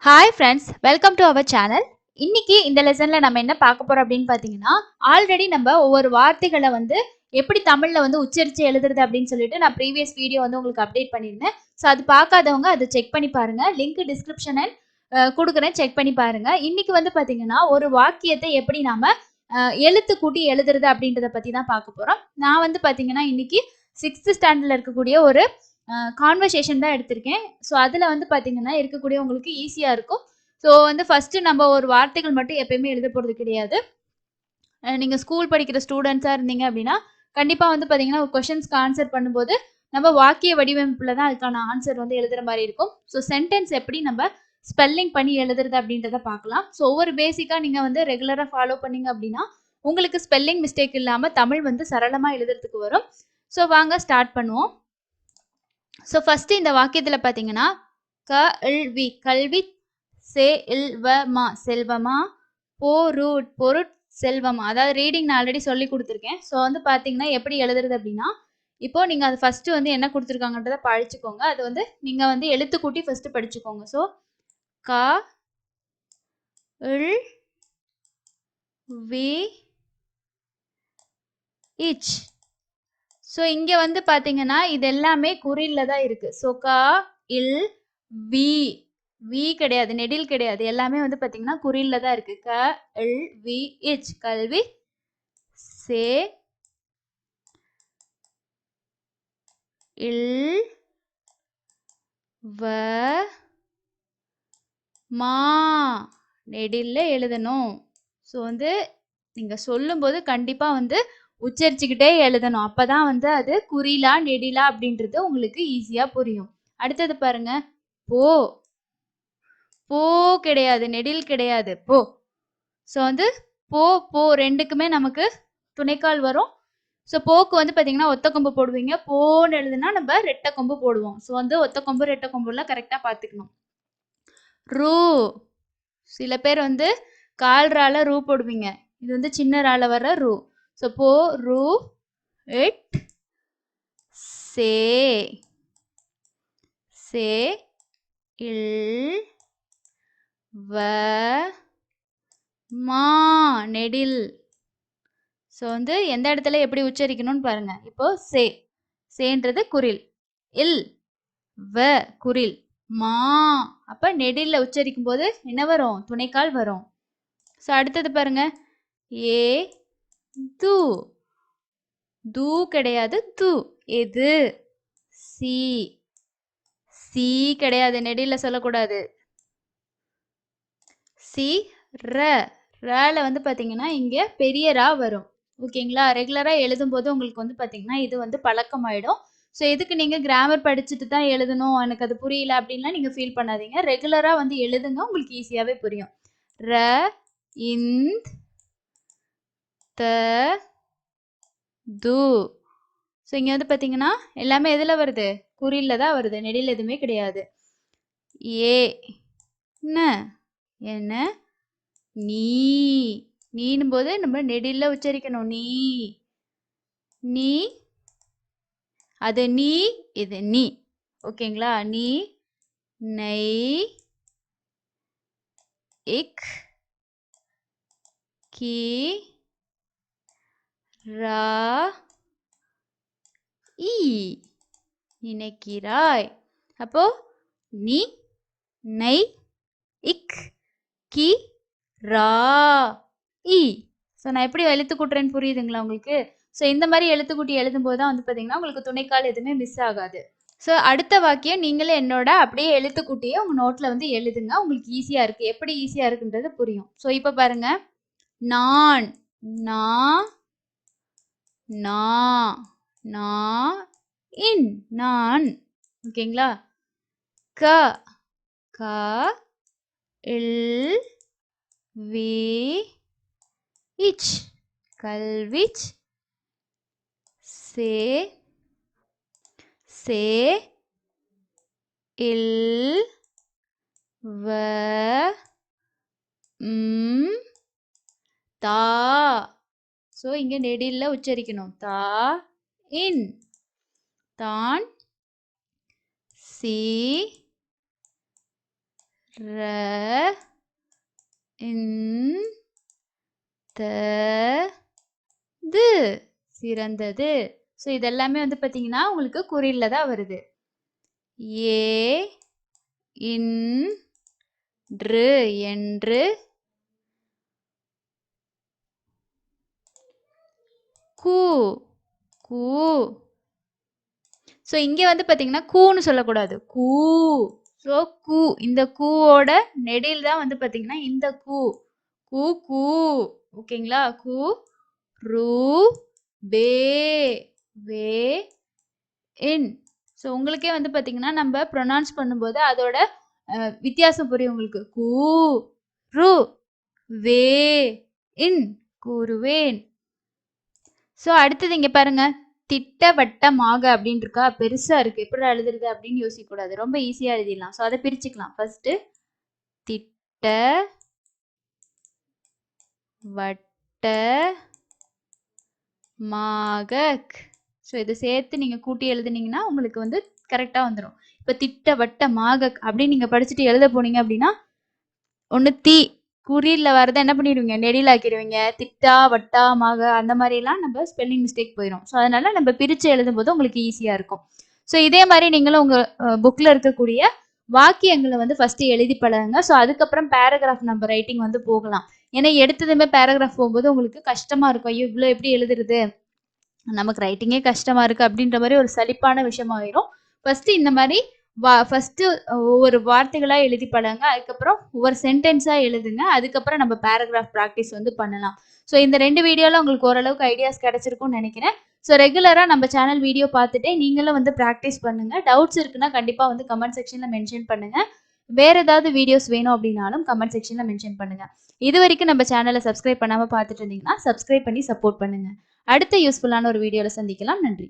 Hi friends, welcome to our channel. இன்னைக்கு இந்த லெசன்ல நம்ம என்ன பார்க்க போறோம் அப்படின்னு பார்த்தீங்கன்னா, ஆல்ரெடி நம்ம ஒவ்வொரு வார்த்தைகளை வந்து எப்படி தமிழ்ல வந்து உச்சரிச்சு எழுதுறது அப்படின்னு சொல்லிட்டு நான் ப்ரீவியஸ் வீடியோ வந்து உங்களுக்கு அப்டேட் பண்ணியிருந்தேன். ஸோ அது பார்க்காதவங்க அதை செக் பண்ணி பாருங்க. லிங்க் டிஸ்கிரிப்ஷன் கொடுக்குறேன், செக் பண்ணி பாருங்க. இன்னைக்கு வந்து பார்த்தீங்கன்னா ஒரு வாக்கியத்தை எப்படி நாம எழுத்து கூட்டி எழுதுறது அப்படின்றத பத்தி தான் பார்க்க போறோம். நான் வந்து பார்த்தீங்கன்னா இன்னைக்கு 6th ஸ்டாண்டர்ட்ல இருக்கக்கூடிய ஒரு கான்வர்சேஷன் தான் எடுத்திருக்கேன். ஸோ அதில் வந்து பார்த்தீங்கன்னா இருக்கக்கூடிய உங்களுக்கு ஈஸியாக இருக்கும். ஸோ வந்து ஃபஸ்ட்டு நம்ம ஒரு வார்த்தைகள் மட்டும் எப்பயுமே எழுத போகிறது கிடையாது. நீங்கள் ஸ்கூல் படிக்கிற ஸ்டூடெண்ட்ஸாக இருந்தீங்க அப்படின்னா கண்டிப்பாக வந்து பார்த்தீங்கன்னா ஒரு கொஷின்ஸ்க்கு ஆன்சர் பண்ணும்போது நம்ம வாக்கிய வடிவமைப்பில் தான் அதுக்கான ஆன்சர் வந்து எழுதுகிற மாதிரி இருக்கும். ஸோ சென்டென்ஸ் எப்படி நம்ம ஸ்பெல்லிங் பண்ணி எழுதுறது அப்படின்றத பார்க்கலாம். ஸோ ஒவ்வொரு பேசிக்காக நீங்கள் வந்து ரெகுலராக ஃபாலோ பண்ணீங்க அப்படின்னா உங்களுக்கு ஸ்பெல்லிங் மிஸ்டேக் இல்லாமல் தமிழ் வந்து சரளமாக எழுதுறதுக்கு வரும். ஸோ வாங்க ஸ்டார்ட் பண்ணுவோம். ஸோ ஃபஸ்ட்டு இந்த வாக்கியத்தில் பார்த்தீங்கன்னா கல்வி கல்வி, செல்வமா செல்வமா, பொருட் செல்வமா, அதாவது ரீடிங் நான் ஆல்ரெடி சொல்லி கொடுத்துருக்கேன். ஸோ வந்து பார்த்தீங்கன்னா எப்படி எழுதுறது அப்படின்னா, இப்போ நீங்கள் அது ஃபஸ்ட்டு வந்து என்ன கொடுத்துருக்காங்கன்றதை படிச்சுக்கோங்க. அது வந்து நீங்கள் வந்து எழுத்து கூட்டி ஃபஸ்ட்டு படிச்சுக்கோங்க. ஸோ க இல் வி இச். ஸோ இங்கே வந்து பார்த்தீங்கன்னா இது எல்லாமே குறில்ல தான் இருக்குது. ஸோ க இல் வி, வி கிடையாது, நெடில் கிடையாது, எல்லாமே வந்து பார்த்தீங்கன்னா குறில்ல தான் இருக்குது. க இல் வி இச் கல்வி, சே இல் வ மா, நெடில்ல எழுதணும். ஸோ வந்து நீங்கள் சொல்லும்போது கண்டிப்பாக வந்து உச்சரிச்சுக்கிட்டே எழுதணும். அப்போ தான் வந்து அது குறிலா நெடிலா அப்படின்றது உங்களுக்கு ஈஸியாக புரியும். அடுத்தது பாருங்க, போ, போ கிடையாது, நெடில் கிடையாது, போ. ஸோ வந்து போ போ ரெண்டுக்குமே நமக்கு துணைக்கால் வரும். ஸோ போக்கு வந்து பார்த்தீங்கன்னா ஒத்த கொம்பு போடுவீங்க, போன்னு எழுதுனா நம்ம ரெட்டை கொம்பு போடுவோம். ஸோ வந்து ஒத்த கொம்பு ரெட்டை கொம்புலாம் கரெக்டாக பார்த்துக்கணும். ரூ, சில பேர் வந்து கால்ரால ரூ போடுவீங்க, இது வந்து சின்ன ரால வர ரூ. ஸோ போ ரூ இட் சே, சே இல் வ மா, நெடில். ஸோ வந்து எந்த இடத்துல எப்படி உச்சரிக்கணும்னு பாருங்க. இப்போ சே, சேன்றது குறில், இல் வ குறில், மா அப்ப நெடில்ல உச்சரிக்கும் போது என்ன வரும், துணைக்கால் வரும். ஸோ அடுத்தது பாருங்க, ஏ து, து கிடையாது, து, எது, சி, சி கிடையாது, நெடில்ல சொல்லக்கூடாது, சி ர, ரல வந்து பார்த்தீங்கன்னா இங்கே பெரிய ரா வரும். ஓகேங்களா, ரெகுலராக எழுதும்போது உங்களுக்கு வந்து பார்த்தீங்கன்னா இது வந்து பழக்கமாயிடும். ஸோ இதுக்கு நீங்கள் கிராமர் படிச்சுட்டு தான் எழுதணும், எனக்கு அது புரியல அப்படின்லாம் நீங்கள் ஃபீல் பண்ணாதீங்க. ரெகுலராக வந்து எழுதுங்க, உங்களுக்கு ஈஸியாகவே புரியும். ர இந்த் த து. ஸோ இங்கே வந்து பார்த்தீங்கன்னா எல்லாமே எதில் வருது, குறில்ல தான் வருது, நெடில் எதுவுமே கிடையாது. ஏ ந, என்ன, நீ, நீனும் போது நம்ம நெடில்ல உச்சரிக்கணும், நீ, நீ, அது நீ, இது நீ. ஓகேங்களா, நீ, நை, இக், கி, ரா, ஈ, நினைக்கிறாய். அப்போ நீ, நை, இக், கி, ரா, ஈ. ஸோ நான் எப்படி எழுத்து கூட்டுறேன்னு புரியுதுங்களா உங்களுக்கு? ஸோ இந்த மாதிரி எழுத்து கூட்டி எழுதும்போது தான் வந்து பார்த்தீங்கன்னா உங்களுக்கு துணைக்கால் எதுவுமே மிஸ் ஆகாது. ஸோ அடுத்த வாக்கியம் நீங்களே என்னோட அப்படியே எழுத்து கூட்டியே உங்கள் நோட்டில் வந்து எழுதுங்க, உங்களுக்கு ஈஸியாக இருக்குது. எப்படி ஈஸியாக இருக்குன்றது புரியும். ஸோ இப்போ பாருங்க, நான், நா, நா, நா இன், நான். ஓகேங்களா, க, க இல் வி இச் கல்விச், சே சே இல் வ தா. ஸோ இங்கே நெடில்ல உச்சரிக்கணும், தா இன், தான், சி ர இன் த து சிறந்தது. ஸோ இதெல்லாமே வந்து பார்த்தீங்கன்னா உங்களுக்கு குறில்ல தான் வருது. ஏ இன்று என்று கூ கூ. ஸோ இங்க வந்து பார்த்தீங்கன்னா கூன்னு சொல்லக்கூடாது. கூ. ஸோ கூ இந்த கூவோட நெடில் தான் வந்து பார்த்தீங்கன்னா இந்த கூ. கூ கூ. ஓகேங்களா? கூ ரு பே வே இன். ஸோ உங்களுக்கே வந்து பார்த்தீங்கன்னா நம்ம ப்ரொனவுன்ஸ் பண்ணும்போது அதோட வித்தியாசம் புரியும் உங்களுக்கு. கூ ரு வே இன் கூறுவேன். ஸோ அடுத்தது இங்க பாருங்க. திட்டவட்டமாக அப்படின்னு இருக்கா? பெருசா இருக்கு. எப்படிடா எழுதுறது அப்படின்னு யோசிக்கக்கூடாது. ரொம்ப ஈஸியா எழுதிடலாம். ஸோ அதை பிரிச்சுக்கலாம். ஃபர்ஸ்ட் திட்ட வட்ட மாக. ஸோ இதை சேர்த்து நீங்க கூட்டி எழுதுனீங்கன்னா உங்களுக்கு வந்து கரெக்டா வந்துடும். இப்ப திட்டவட்டமாக அப்படின்னு நீங்க படிச்சுட்டு எழுத போனீங்க அப்படின்னா ஒண்ணு தி குறியில வரதை என்ன பண்ணிடுவீங்க? நெடில் ஆக்கிடுவீங்க. திட்டா வட்டா மாக அந்த மாதிரிலாம் நம்ம ஸ்பெல்லிங் மிஸ்டேக் போயிடும். ஸோ அதனால நம்ம பிரிச்சு எழுதும்போது உங்களுக்கு ஈஸியா இருக்கும். ஸோ இதே மாதிரி நீங்களும் உங்க புக்ல இருக்கக்கூடிய வாக்கியங்களை வந்து ஃபர்ஸ்ட் எழுதி பழகுங்க. ஸோ அதுக்கப்புறம் பேராகிராஃப் நம்ம ரைட்டிங் வந்து போகலாம். ஏன்னா எடுத்ததுமே பேராகிராஃப் போகும்போது உங்களுக்கு கஷ்டமா இருக்கும். ஐயோ இவ்வளோ எப்படி எழுதுறது, நமக்கு ரைட்டிங்கே கஷ்டமா இருக்கு அப்படின்ற மாதிரி ஒரு சலிப்பான விஷயமாயிரும். ஃபர்ஸ்ட் இந்த மாதிரி ஃபர்ஸ்ட் ஒவ்வொரு வார்த்தைகளா எழுதி பழகுங்க. அதுக்கப்புறம் ஒவ்வொரு சென்டென்ஸா எழுதுங்க. அதுக்கப்புறம் நம்ம பேராகிராஃப் ப்ராக்டிஸ் வந்து பண்ணலாம். ஸோ இந்த 2 வீடியோல உங்களுக்கு ஓரளவுக்கு ஐடியாஸ் கிடைச்சிருக்கும்னு நினைக்கிறேன். ஸோ ரெகுலரா நம்ம சேனல் வீடியோ பார்த்துட்டே நீங்களும் வந்து ப்ராக்டிஸ் பண்ணுங்க. டவுட்ஸ் இருக்குன்னா கண்டிப்பா வந்து கமெண்ட் செக்ஷன்ல மென்ஷன் பண்ணுங்க. வேற ஏதாவது வீடியோஸ் வேணும் அப்படின்னாலும் கமெண்ட் செக்ஷன்ல மென்ஷன் பண்ணுங்க. இது வரைக்கும் நம்ம சேனலை சப்ஸ்கிரைப் பண்ணாம பார்த்துட்டு இருந்தீங்கன்னா சப்ஸ்கிரைப் பண்ணி சப்போர்ட் பண்ணுங்க. அடுத்த யூஸ்ஃபுல்லான ஒரு வீடியோல சந்திக்கலாம். நன்றி.